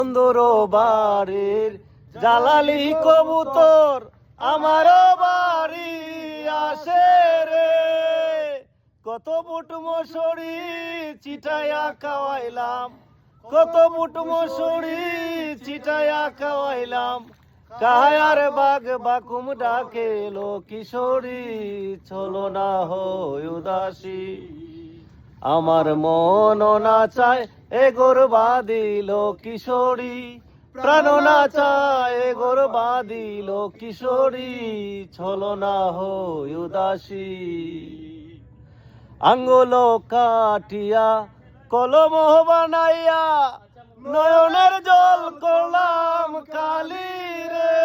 সুন্দর বাড়ির জালালি কবুতর আমারও বাড়ি আসে রে, কত বুট মশরি চিটাইয়া খাওয়াইলাম, কত বুট মশরি চিটাইয়া খাওয়াইলাম, কায়ার বাঘ বাকুম ডাকে লো কিশোরী, চলো না হয় উদাসী। আমার মন না চায় এ গরবা দিল কিশোরী, প্রাণ না চায় এ গরবা দিল কিশোরী, চলো না হয় উদাসী। আঙ্গুল কাটিয়া কলম বানাইয়া নয়নের জল করলাম কালি রে,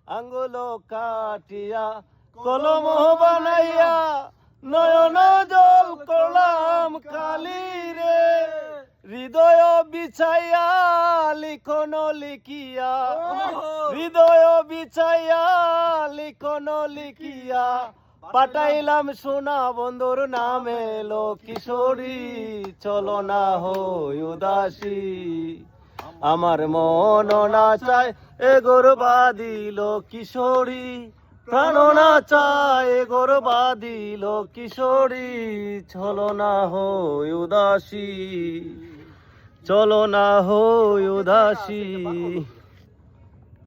আঙ্গুল কাটিয়া কলম বানাইয়া নয়ন জল করলাম কালি রে, হৃদয় বিছাইয়া লিখন লিখিয়া, হৃদয় বিছাইয়া লিখন লিখিয়া, পাঠাইলাম সোনা বন্ধুর নামে লো কিশোরী, চলো না হয় উদাসী। আমার মন না চায় এ গরবা দিল কিশোরী, প্রাণ না চায় গরবা দিল কিশোরী, চলো না হয় উদাসী, চলো না হয় উদাসী।